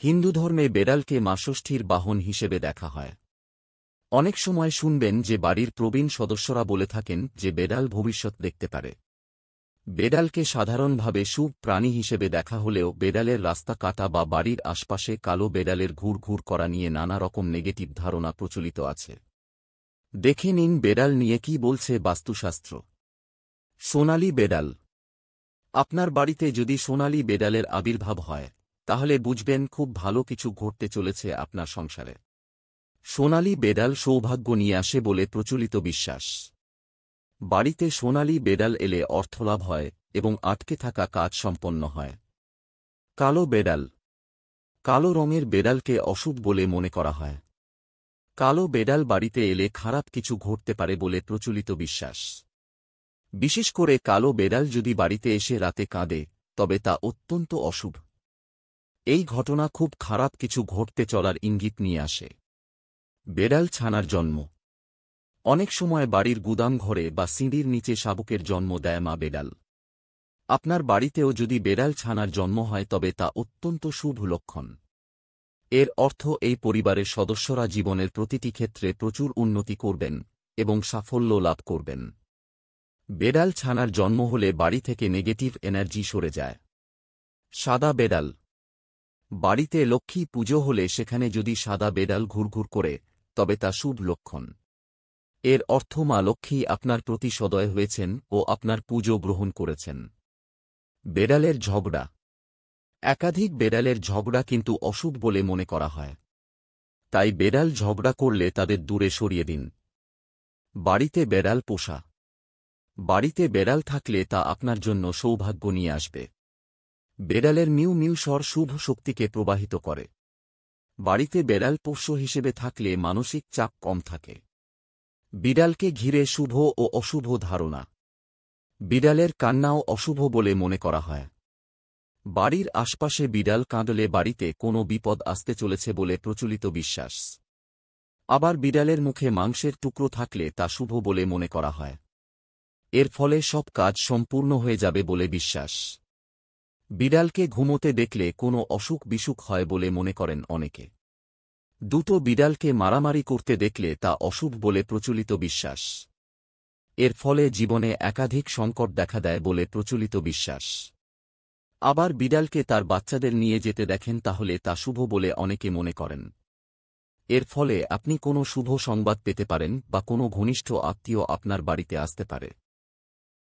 হিন্দু ধর্মে বেড়ালকে মা ষষ্ঠীর বাহন হিসেবে দেখা হয়। অনেক সময় শুনবেন যে বাড়ির প্রবীণ সদস্যরা বলে থাকেন যে বেড়াল ভবিষ্যৎ দেখতে পারে। বেড়ালকে সাধারণভাবে শুভ প্রাণী হিসেবে দেখা হলেও বেড়ালের রাস্তা কাটা বা বাড়ির আশপাশে কালো বেড়ালের ঘুরঘুর করা নিয়ে নানা রকম নেগেটিভ ধারণা প্রচলিত আছে। দেখে নিন বেড়াল নিয়ে কি বলছে বাস্তুশাস্ত্র। সোনালী বেড়াল। আপনার বাড়িতে যদি সোনালী বেড়ালের আবির্ভাব হয় তাহলে বুঝবেন খুব ভালো কিছু ঘটতে চলেছে আপনার সংসারে। সোনালী বেড়াল সৌভাগ্য নিয়ে আসে বলে প্রচলিত বিশ্বাস। বাড়িতে সোনালী বেড়াল এলে অর্থলাভ হয় এবং আটকে থাকা কাজ সম্পন্ন হয়। কালো বেড়াল। কালো রঙের বেড়ালকে অশুভ বলে মনে করা হয়। কালো বেড়াল বাড়িতে এলে খারাপ কিছু ঘটতে পারে বলে প্রচলিত বিশ্বাস। বিশেষ করে কালো বেড়াল যদি বাড়িতে এসে রাতে কাঁদে তবে তা অত্যন্ত অশুভ। এই ঘটনা খুব খারাপ কিছু ঘটতে চলার ইঙ্গিত নিয়ে আসে। বেড়াল ছানার জন্ম। অনেক সময় বাড়ির গুদাম ঘরে বা সিঁড়ির নিচে শাবকের জন্ম দেয় মা বেড়াল। আপনার বাড়িতেও যদি বেড়াল ছানার জন্ম হয় তবে তা অত্যন্ত শুভ লক্ষণ। এর অর্থ এই পরিবারের সদস্যরা জীবনের প্রতিটি ক্ষেত্রে প্রচুর উন্নতি করবেন এবং সাফল্য লাভ করবেন। বেড়াল ছানার জন্ম হলে বাড়ি থেকে নেগেটিভ এনার্জি সরে যায়। সাদা বেড়াল। বাড়িতে লক্ষ্মী পুজো হলে সেখানে যদি সাদা বেড়াল ঘুরঘুর করে তবে তা শুভ লক্ষণ। এর অর্থ মা লক্ষ্মী আপনার প্রতি সদয় হয়েছেন ও আপনার পুজো গ্রহণ করেছেন। বেড়ালের ঝগড়া। একাধিক বেড়ালের ঝগড়া কিন্তু অশুভ বলে মনে করা হয়। তাই বেড়াল ঝগড়া করলে তাদের দূরে সরিয়ে দিন। বাড়িতে বেড়াল পোষা। বাড়িতে বেড়াল থাকলে তা আপনার জন্য সৌভাগ্য নিয়ে আসবে। বেড়ালের মিউ মিউ স্বর শুভ শক্তিকে প্রবাহিত করে। বাড়িতে বেড়াল পোষ্য হিসেবে থাকলে মানসিক চাপ কম থাকে। বিড়ালকে ঘিরে শুভ ও অশুভ ধারণা। বিড়ালের কান্নাও অশুভ বলে মনে করা হয়। বাড়ির আশপাশে বিড়াল কাঁদলে বাড়িতে কোনো বিপদ আসতে চলেছে বলে প্রচলিত বিশ্বাস। আবার বিড়ালের মুখে মাংসের টুকরো থাকলে তা শুভ বলে মনে করা হয়। এর ফলে সব কাজ সম্পূর্ণ হয়ে যাবে বলে বিশ্বাস। বিড়ালকে ঘুমোতে দেখলে কোনো অসুখ বিসুখ হয় বলে মনে করেন অনেকে। দুটো বিড়ালকে মারামারি করতে দেখলে তা অশুভ বলে প্রচলিত বিশ্বাস। এর ফলে জীবনে একাধিক সংকট দেখা দেয় বলে প্রচলিত বিশ্বাস। আবার বিড়ালকে তার বাচ্চাদের নিয়ে যেতে দেখেন তাহলে তা শুভ বলে অনেকে মনে করেন। এর ফলে আপনি কোনো শুভ সংবাদ পেতে পারেন বা কোনো ঘনিষ্ঠ আত্মীয় আপনার বাড়িতে আসতে পারে।